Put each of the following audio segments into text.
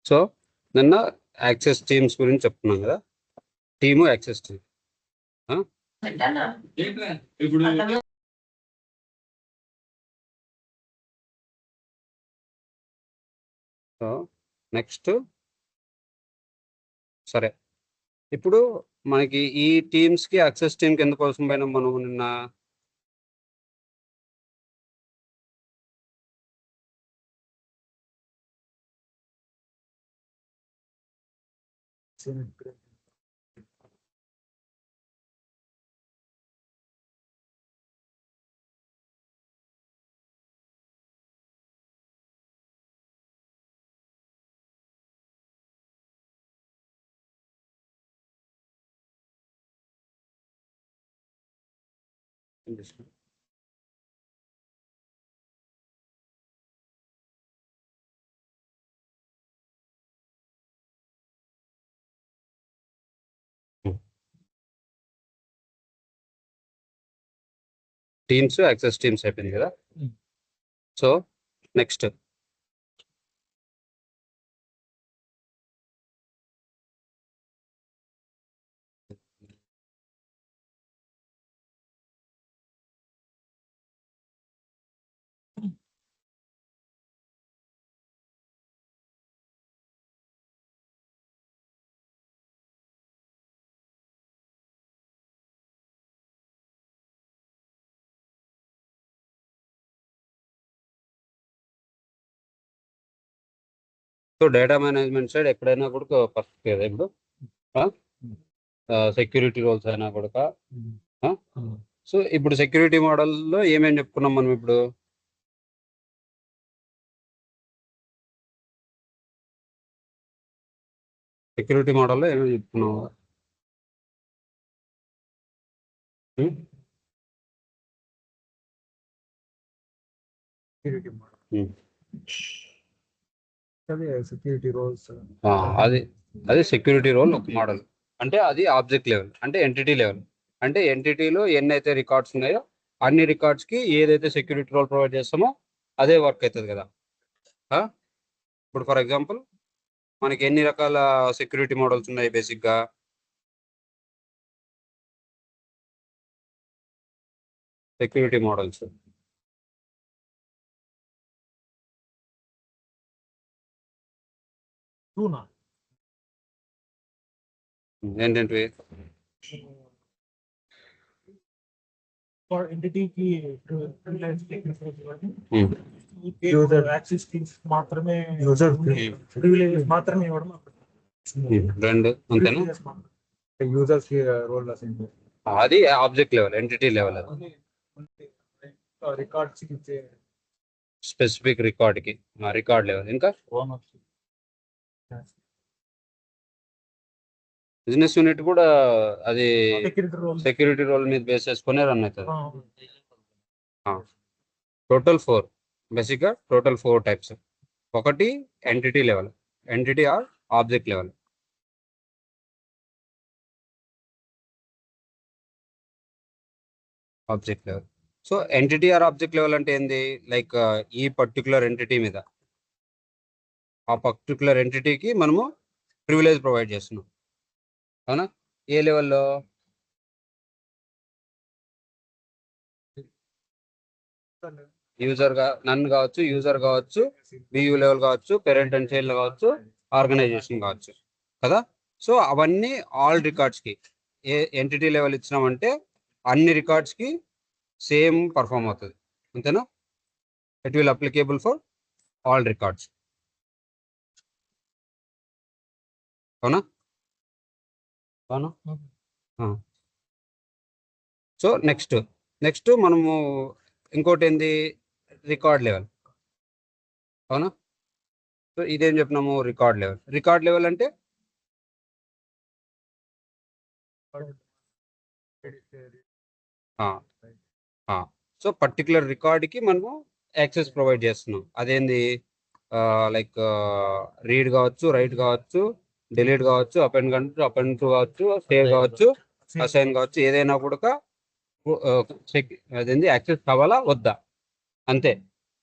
So నిన్న access teams గురించి చెప్తున్నాం కదా, team access team. So next సరే, ఇప్పుడు మనకి ఈ టీమ్స్కి యాక్సెస్ టీమ్కి ఎందుకోసం పోయినా మనం నిన్న టీమ్స్ యాక్సెస్ టీమ్స్ అయిపోయింది కదా. So next so data management side ఎక్కడైనా కూడా పర్ఫెక్ట్ కదా. ఇప్పుడు సెక్యూరిటీ రోల్స్ అయినా కూడా. సో ఇప్పుడు సెక్యూరిటీ మోడల్లో ఏమేమి చెప్పుకున్నాం మనం ఇప్పుడు? సెక్యూరిటీ మోడల్లో ఏమేమి చెప్పుకున్నాం? సెక్యూరిటీ రోల్స్, అది సెక్యూరిటీ రోల్ ఒక మోడల్. అంటే అది ఆబ్జెక్ట్ లెవెల్, అంటే ఎంటిటీ లెవెల్. అంటే ఎంటిటీలో ఎన్ని అయితే రికార్డ్స్ ఉన్నాయో అన్ని రికార్డ్స్కి ఏదైతే సెక్యూరిటీ రోల్ ప్రొవైడ్ చేస్తామో అదే వర్క్ అవుతుంది కదా. ఇప్పుడు ఫర్ ఎగ్జాంపుల్ మనకి ఎన్ని రకాల సెక్యూరిటీ మోడల్స్ ఉన్నాయి బేసిక్గా? సెక్యూరిటీ మోడల్స్ ఏంటంటే ఎంటిటీకి యూజర్ యాక్సెస్ టీమ్స్ మాత్రమే, యూజర్ ప్రివిలేజెస్ మాత్రమే ఇవ్వడం. రెండు అంతేనా? యూజర్స్ రోల్ అది ఆబ్జెక్ట్ లెవెల్, ఎంటిటీ లెవెల్. అది రికార్డ్స్ ఇచ్చే స్పెసిఫిక్ రికార్డ్కి రికార్డ్ లెవెల్. ఇంకా బిజినెస్ యూనిట్ కూడా అది సెక్యూరిటీ రోల్ మీద బేస్ చేసుకునే రన్ అవుతుంది. టోటల్ 4, బేసిక్గా టోటల్ 4 టైప్స్. ఒకటి entity level, entity or object level. Object level. So entity or object level అంటే ఏంది? లైక్ ఈ పర్టికులర్ ఎంటిటీ మీద, ఆ పర్టికులర్ ఎంటిటీకి మనము ప్రివిలేజ్ ప్రొవైడ్ చేస్తున్నాం, అవునా? ఏ లెవెల్లో? యూజర్గా నన్ను కావచ్చు, యూజర్ కావచ్చు, బియూ లెవెల్ కావచ్చు, పేరెంట్ అండ్ చైల్డ్ కావచ్చు, ఆర్గనైజేషన్ కావచ్చు కదా. సో అవన్నీ ఆల్ రికార్డ్స్కి ఏ ఎంటిటీ లెవెల్ ఇచ్చినామంటే అన్ని రికార్డ్స్కి సేమ్ పర్ఫామ్ అవుతుంది, అంతేనా? It will applicable for all records, అవునా? అవునా? సో నెక్స్ట్ మనము ఇంకోటి ఏంది? రికార్డ్ లెవెల్, అవునా? సో ఇదేం చెప్పినాము? Record level. రికార్డ్ లెవెల్ అంటే సో పర్టికులర్ రికార్డ్కి మనము యాక్సెస్ ప్రొవైడ్ చేస్తున్నాం. అదేంది? లైక్ రీడ్ కావచ్చు, రైట్ కావచ్చు, డిలీట్ కావచ్చు, అపెండ్ టు కావచ్చు, సేవ్ కావచ్చు, అసైన్ కావచ్చు. ఏదైనా కూడా అదేంది యాక్సెస్ కావాలా వద్దా, అంతే.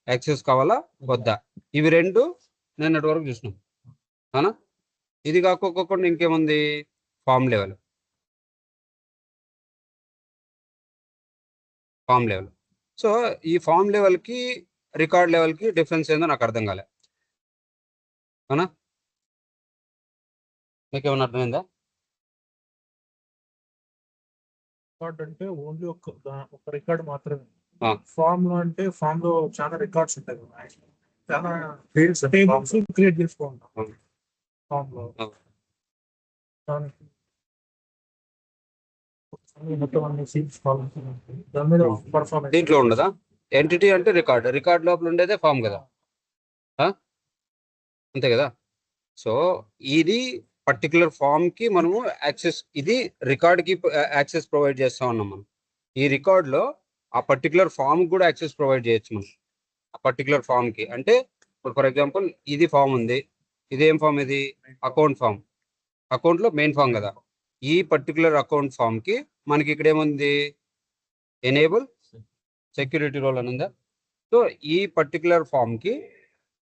యాక్సెస్ కావాలా వద్దా, ఇవి రెండు నిన్నటి వరకు చూసినాం అవునా. ఇది కాకోకుండా ఇంకేముంది, ఫామ్ లెవెల్. సో ఈ ఫామ్ లెవెల్కి రికార్డ్ లెవెల్కి డిఫరెన్స్ ఏందో నాకు అర్థం కాలే అవునా. మీకు ఏమన్నా అర్థమైందా? రికార్డ్ అంటే ఓన్లీ ఒక రికార్డ్ మాత్రమే. ఆ. ఫామ్ లో అంటే ఫామ్ లో చాలా రికార్డ్స్ ఉంటాయి కదా, చాలా టేబుల్స్ క్రియేట్ చేసుకుంటాం ఫామ్ లో. ఆ. దానికి మొత్తం అన్ని సీట్స్ కావాల్సి ఉంటాయి. దాని మీద పర్ఫార్మెన్స్ దీంట్లో ఉండదా? ఎంటిటీ అంటే రికార్డ్ లోపల ఉండేదే ఫామ్ కదా, అంతే కదా. సో ఇది పర్టికులర్ ఫామ్ కి మనము యాక్సెస్, ఇది రికార్డ్ కి యాక్సెస్ ప్రొవైడ్ చేస్తా ఉన్నాం మనం. ఈ రికార్డ్ లో ఆ పర్టికులర్ ఫామ్ కూడా యాక్సెస్ ప్రొవైడ్ చేయొచ్చు మనం. ఆ పర్టికులర్ ఫామ్ కి అంటే ఇప్పుడు ఫర్ ఎగ్జాంపుల్ ఇది ఫామ్ ఉంది, ఇదేం ఫామ్, ఇది అకౌంట్ ఫామ్. అకౌంట్ లో మెయిన్ ఫామ్ కదా. ఈ పర్టికులర్ అకౌంట్ ఫామ్ కి మనకి ఇక్కడ ఏముంది, ఎనేబుల్ సెక్యూరిటీ రోల్ అని ఉందా. సో ఈ పర్టికులర్ ఫామ్ కి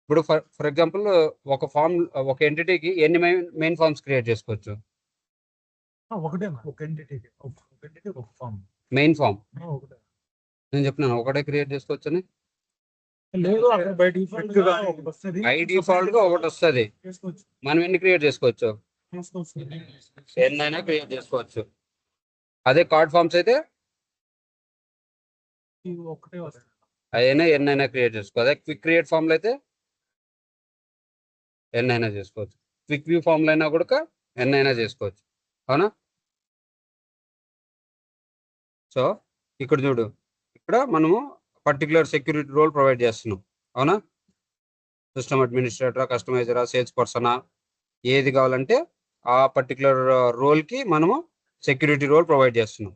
ఇప్పుడు ఫర్ ఎగ్జాంపుల్ ఒక ఎంటిటీకి ఎన్ని మెయిన్ ఫామ్స్ క్రియేట్ చేసుకోవచ్చు? ఒకటే ఒక ఎంటిటీ ఒక ఫామ్ మెయిన్ ఫామ్ ఒకటే. నేను చెప్పినాను ఒకటే క్రియేట్ చేసుకోవచ్చు అని. లేదు, అక్కడ బై డిఫాల్ట్ గా ఒకటి వస్తది. బై డిఫాల్ట్ గా ఒకటి వస్తుంది, చేసుకోవచ్చు మనం ఎన్ని క్రియేట్ చేసుకోవచ్చు? చేసుకోవచ్చు. ఎన్నైనా క్రియేట్ చేసుకోవచ్చు. అదే కార్డ్ ఫామ్స్ అయితే ఇది ఒకటే వస్తుంది. అయినా ఎన్నైనా క్రియేట్ చేసుకోవచ్చు. అదే క్విక్ క్రియేట్ ఫామ్లో అయితే ఎన్నైనా చేసుకోవచ్చు. క్విక్ వ్యూ ఫామ్లో అయినా కూడా ఎన్నైనా చేసుకోవచ్చు అవునా. సో ఇక్కడ చూడు, ఇక్కడ మనము పర్టికులర్ సెక్యూరిటీ రోల్ ప్రొవైడ్ చేస్తున్నాం అవునా. సిస్టమ్ అడ్మినిస్ట్రేటరా, కస్టమైజరా, సేల్స్ పర్సనా, ఏది కావాలంటే ఆ పర్టికులర్ రోల్కి మనము సెక్యూరిటీ రోల్ ప్రొవైడ్ చేస్తున్నాం.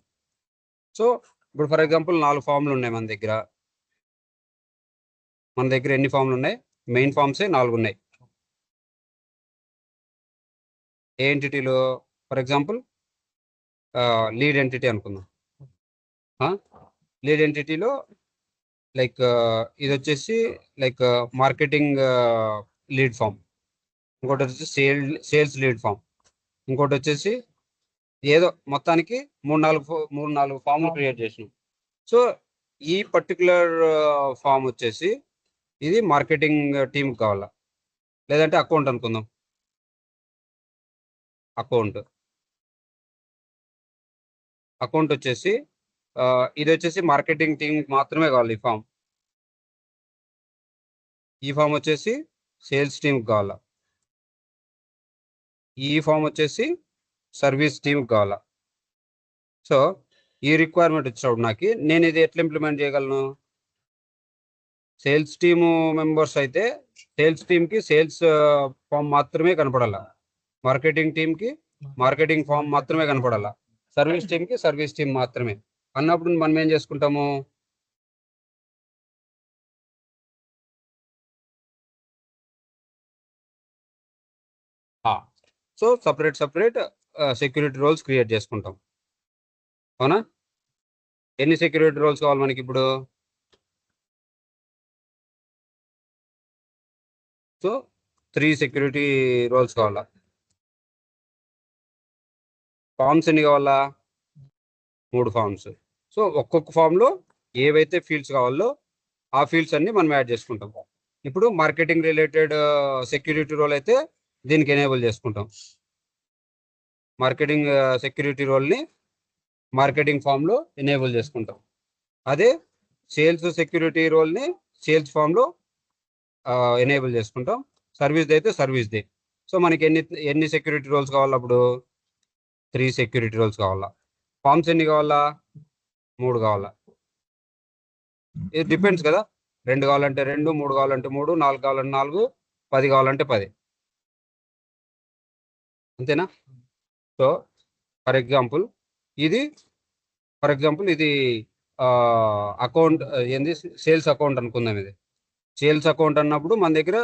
సో ఇప్పుడు ఫర్ ఎగ్జాంపుల్ 4 ఫామ్లు ఉన్నాయి మన దగ్గర. ఎన్ని ఫామ్లు ఉన్నాయి? మెయిన్ ఫామ్సే 4 ఉన్నాయి. ఏ ఎంటిటీలో? ఫర్ ఎగ్జాంపుల్ లీడ్ ఎంటిటీ అనుకుందాం. లీడ్ ఎంటిటీలో లైక్ ఇది వచ్చేసి లైక్ మార్కెటింగ్ లీడ్ ఫామ్, ఇంకోటి వచ్చేసి సేల్స్ లీడ్ ఫామ్, ఇంకోటి వచ్చేసి ఏదో మొత్తానికి 3-4 ఫామ్లు క్రియేట్ చేసినాం. సో ఈ పర్టికులర్ ఫామ్ వచ్చేసి ఇది మార్కెటింగ్ టీమ్ కావాలా, లేదంటే అకౌంట్ అనుకుందాం. అకౌంట్ వచ్చేసి ఇది వచ్చేసి మార్కెటింగ్ టీమ్ మాత్రమే కావాలి ఈ ఫామ్. ఈ ఫామ్ వచ్చేసి సేల్స్ టీమ్ కావాలా. ఈ ఫామ్ వచ్చేసి సర్వీస్ టీమ్ కావాలా. సో ఈ రిక్వైర్మెంట్ వచ్చినప్పుడు నాకు నేను ఇది ఎట్లా ఇంప్లిమెంట్ చేయగలను? సేల్స్ టీము మెంబర్స్ అయితే సేల్స్ టీమ్కి సేల్స్ ఫామ్ మాత్రమే కనపడాల, మార్కెటింగ్ టీమ్కి మార్కెటింగ్ ఫామ్ మాత్రమే కనపడాల, సర్వీస్ టీమ్కి సర్వీస్ టీమ్ మాత్రమే అన్నప్పుడు మనం ఏం చేసుకుంటాము? So separate security roles create చేసుకుంటాం అవునా. ఎన్ని సెక్యూరిటీ రోల్స్ కావాలి మనకి ఇప్పుడు? సో 3 సెక్యూరిటీ రోల్స్ కావాలా. ఫామ్స్ ఎన్ని కావాలా? 3 ఫామ్స్. సో ఒక్కొక్క ఫామ్లో ఏవైతే ఫీల్డ్స్ కావాలో ఆ ఫీల్డ్స్ అన్ని మనం యాడ్ చేసుకుంటాం. ఇప్పుడు మార్కెటింగ్ రిలేటెడ్ సెక్యూరిటీ రోల్ అయితే దీనికి ఎనేబుల్ చేసుకుంటాం. మార్కెటింగ్ సెక్యూరిటీ రోల్ని మార్కెటింగ్ ఫామ్లో ఎనేబుల్ చేసుకుంటాం. అదే సేల్స్ సెక్యూరిటీ రోల్ని సేల్స్ ఫామ్లో ఎనేబుల్ చేసుకుంటాం. సర్వీస్ అయితే సర్వీస్ది. సో మనకి ఎన్ని సెక్యూరిటీ రోల్స్ కావాలి అప్పుడు? 3 సెక్యూరిటీ రోల్స్ కావాలా. ఫామ్స్ ఎన్ని కావాలా? 3 కావాలా. ఇది డిపెండ్స్ కదా, 2 కావాలంటే 2, 3 కావాలంటే 3, 4 కావాలంటే 4, 10 కావాలంటే 10, అంతేనా. సో ఫర్ ఎగ్జాంపుల్ ఇది అకౌంట్ ఏంది, సేల్స్ అకౌంట్ అనుకుందాం. ఇది సేల్స్ అకౌంట్ అన్నప్పుడు మన దగ్గర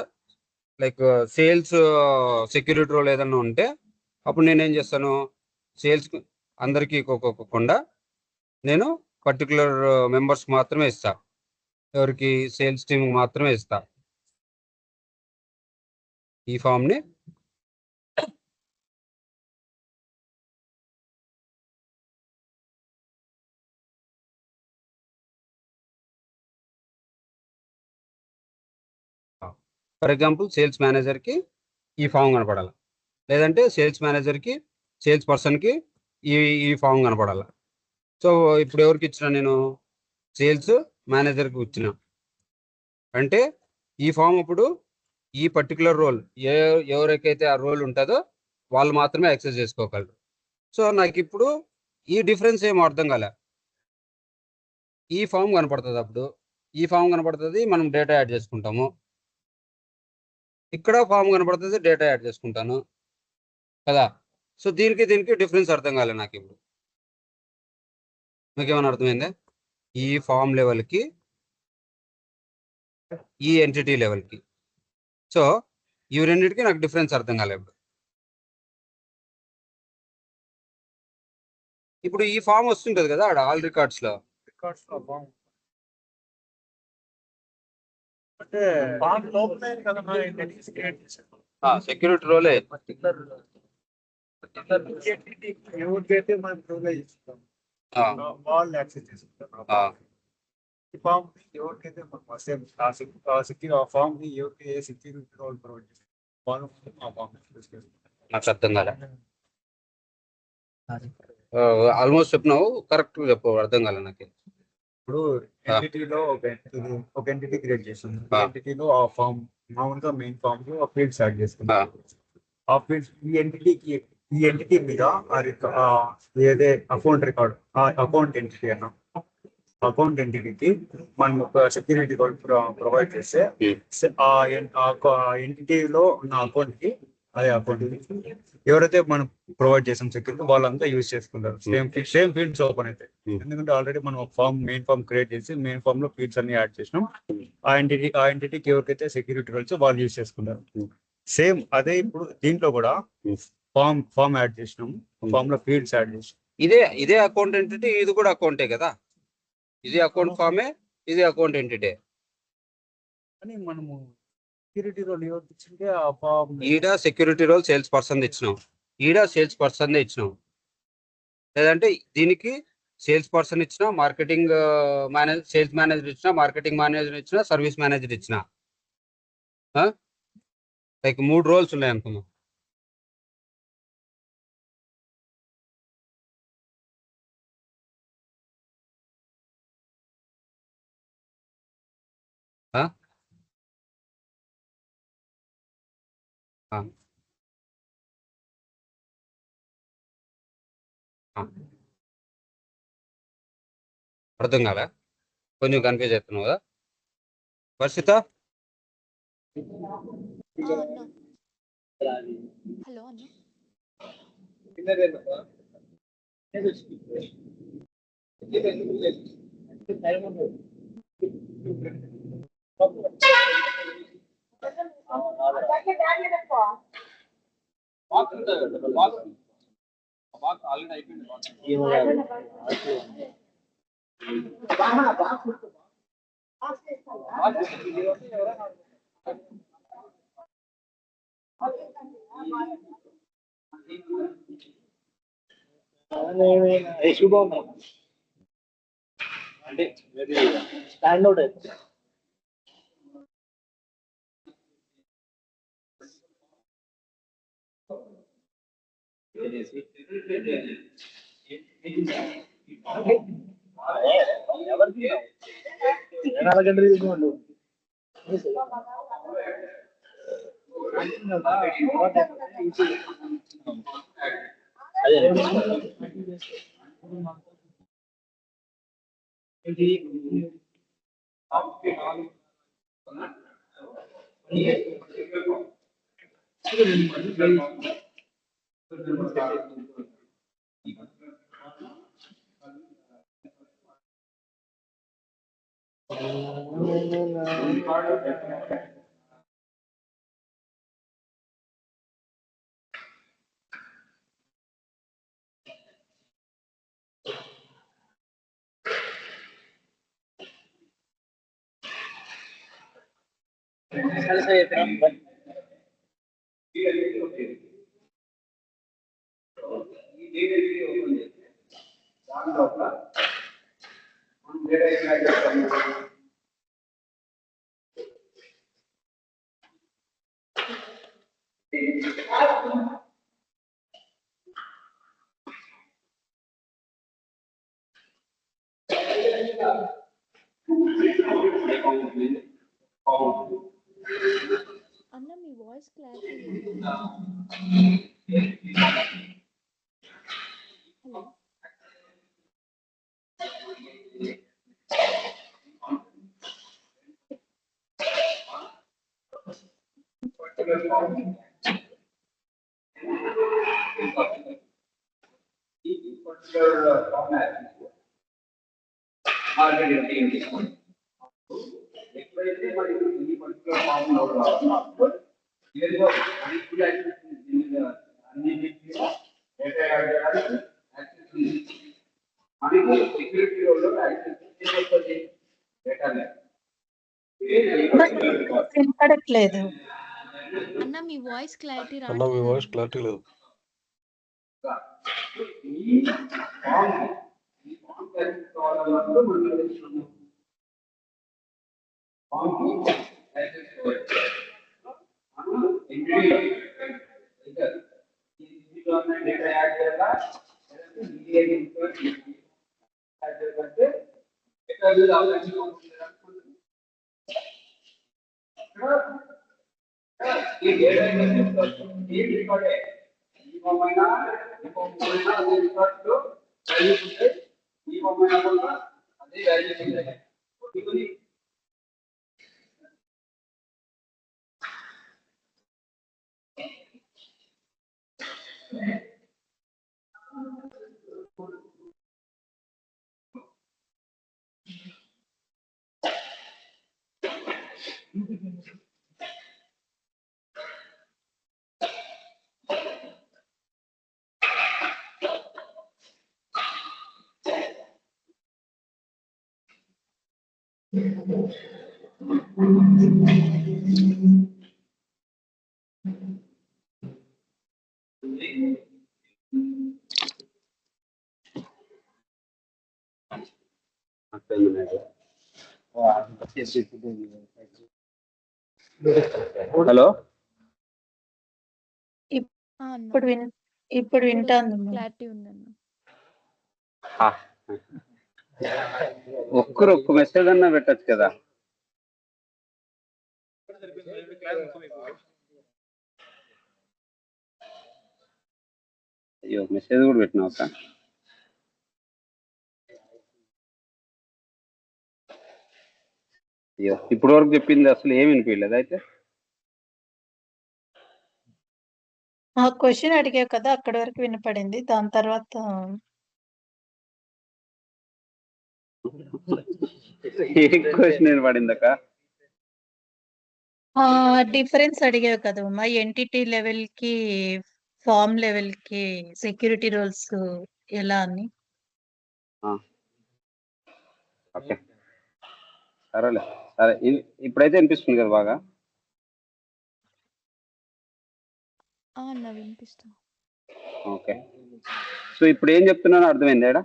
లైక్ సేల్స్ సెక్యూరిటీ రోల్ ఏదన్నా ఉంటే అప్పుడు నేనేం చేస్తాను, సేల్స్ అందరికీ ఇవ్వకుండా నేను పర్టికులర్ మెంబర్స్ మాత్రమే ఇస్తా. ఎవరికి? సేల్స్ టీమ్ మాత్రమే ఇస్తా. ఈ ఫామ్ ని ఫర్ ఎగ్జాంపుల్ సేల్స్ మేనేజర్ కి ఈ ఫామ్ కనపడాలి, లేదంటే సేల్స్ మేనేజర్ కి సేల్స్ పర్సన్ కి ఈ ఈ ఫామ్ కనపడాలి. సో ఇప్పుడు ఎవరికి ఇచ్చిన నేను సేల్స్ మేనేజర్కి ఇచ్చిన అంటే ఈ ఫామ్ ఇప్పుడు ఈ పర్టికులర్ రోల్ ఎవరికైతే ఆ రోల్ ఉంటుందో వాళ్ళు మాత్రమే యాక్సెస్ చేసుకోగలరు. సో నాకు ఇప్పుడు ఈ డిఫరెన్స్ ఏం అర్థం కాలే. ఈ ఫామ్ కనపడుతుంది, అప్పుడు ఈ ఫామ్ కనపడుతుంది, మనం డేటా యాడ్ చేసుకుంటాము. ఇక్కడ ఫామ్ కనపడుతుంది, డేటా యాడ్ చేసుకుంటాను కదా. సో దీనికి డిఫరెన్స్ అర్థం కాలే నాకు. ఇప్పుడు మీకు ఏమైనా అర్థమైందా? ఈ ఫామ్ లెవెల్కి, ఈ ఎంటిటీ లెవెల్కి. సో ఇవి రెండింటికి నాకు డిఫరెన్స్ అర్థం కాలేదు. ఇప్పుడు ఈ ఫామ్ వస్తుంటది కదా ఆడ ఆల్ రికార్డ్స్ లో. రికార్డ్స్ లో ఫామ్ అంటే ఫామ్ లోపలే కదా ఎంటిటీస్ క్రియేట్ చేశారు. సెక్యూరిటీ రోలే. పర్టికులర్ ఎంటిటీ ఎవరికైతే మనం ప్రివిలేజ్ ఇస్తాం వాళ్ళు యాక్సెస్ చేసుకుంటారు. ఈ ఫామ్ ఎవరికైతే మనం సేమ్ ఆ ఫామ్ ని ఎవరికి సెక్యూరిటీ రోల్ ప్రొవైడ్ చేస్తారు వాళ్ళు ఆ ఫామ్ నాకు అర్థం కాలే. ఆల్మోస్ట్ చెప్పినావు, కరెక్ట్ చెప్పు, అర్థం కాలే నాకు. ఇప్పుడు ఎంటిటీలో ఒక ఎంటిటీ క్రియేట్ చేస్తుంది. ఎంటిటీలో ఆ ఫామ్ మామూలుగా మెయిన్ ఫామ్ లో ఫీల్డ్స్ యాడ్ చేసుకుంటాం. ఆ ఫీల్డ్స్ ఈ ఎంటిటీ మీద ఏదే అకౌంట్ రికార్డ్ అకౌంట్ ఎంటిటీ అన్న అకౌంట్ ఎంటిటీకి మనం ఒక సెక్యూరిటీ కోడ్ ప్రొవైడ్ చేస్తే ఆ ఎంటిటీలో ఉన్న అకౌంట్ కి అదే అకౌంట్ ఎవరైతే మనం ప్రొవైడ్ చేసాం సెక్యూరిటీ వాళ్ళంతా యూజ్ చేసుకుంటారు. సేమ్ ఫీల్డ్స్ ఓపెన్ అయితే, ఎందుకంటే ఆల్రెడీ మనం మెయిన్ ఫామ్ క్రియేట్ చేసి మెయిన్ ఫామ్ లో ఫీల్డ్స్ అన్ని యాడ్ చేసినాం. ఆ ఎంటిటీకి ఎవరికైతే సెక్యూరిటీ రోల్స్ వాళ్ళు యూజ్ చేసుకుంటారు. సేమ్ అదే ఇప్పుడు దీంట్లో కూడా ఫామ్ యాడ్ చేసినాం, ఫామ్ లో ఫీల్డ్స్ యాడ్ చేసినాం. ఇదే అకౌంట్ ఎంటిటీ, ఇది కూడా అకౌంటే కదా. ఇది అకౌంట్ ఫామే, ఇది అకౌంట్ ఎంటిటీ. అని మనము సెక్యూరిటీ రోల్ ఎవరికి ఇచ్చింటే ఆ ఫామ్ ఈడ సెక్యూరిటీ రోల్ సేల్స్ పర్సన్ ఇచ్చినాం, ఈడ సేల్స్ పర్సన్ ఇచ్చినాం. లేదంటే దీనికి సేల్స్ పర్సన్ ఇచ్చిన, మార్కెటింగ్ మేనేజర్, సేల్స్ మేనేజర్ ఇచ్చిన, మార్కెటింగ్ మేనేజర్ ఇచ్చిన, సర్వీస్ మేనేజర్ ఇచ్చిన, లైక్ 3 రోల్స్ ఉన్నాయి అనుకుందాం. అర్థం కాలే, కొంచెం కన్ఫ్యూజ్ అవుతున్నావు కదా వర్షిత. హలో అన్న. అంటే స్టాండ్ అవుట్ అయితే ఎవరికి 24 గంటలు తీసుకోండి. అదే అన్న మీ వాయిస్ క్లారిటీ లేదు. హలో ఎప్పుడైతే మరి ఈ పర్టికులర్ ఫామ్ లో రావాలో ఏదో అన్నిటిలో డేటా యాడ్ చేయడానికి యాక్సెస్ ఉంది. మనకి సెక్యూరిటీ రోల్లో యాక్సెస్ వస్తుంది డేటా వినపడట్లేదు. అన్న మీ వాయిస్ క్లారిటీ అన్న మీ వాయిస్ రావట్లేదు. క్లారిటీ లేదు. ఈ ఫామ్ యాక్సెస్ కావాలన్నప్పుడు మనం తెలుసుకున్నాం ఫామ్ యాక్సెస్ మనం ఎంట్రీ డేటా యాడ్ చేయాలా అంటే ఎక్కడ ఈ డేటా ఈ రికార్డే ఈ బొమ్మైనా ఈ బొమ్మైనా అదే రికార్డులో వాల్యూస్ ఉంటాయి. ఈ బొమ్మైనా కూడా అదే వాల్యూస్ ఉంటాయి. ఇది హలో అన్న ఇప్పుడు వింటాను. క్లారిటీ ఉందన్న. ఒక్క మెసేజ్ అన్నా పెట్టచ్చు కదా. అయ్యో మెసేజ్ కూడా పెట్టినా ఒక అయ్యో ఇప్పటి వరకు చెప్పింది అసలు ఏమి వినిపించలేదు. అయితే ఆ క్వశ్చన్ అడిగావు కదా, అక్కడి వరకు వినపడింది. దాని తర్వాత ఏ క్వశ్చన్ వినపడిందక్క? డిఫరెన్స్ అడిగావు కదా మా ఎంటిటీ లెవెల్ కి, ఫామ్ లెవెల్ కి సెక్యూరిటీ రోల్స్ ఎలా అని. ఓకే సరేలే, సరే ఇప్పుడైతే వినిపిస్తుంది కదా బాగా? అన్న వినిపిస్తా. ఓకే, సో ఇప్పుడు ఏం చెప్తున్నానో అర్థమైంది ఏడా?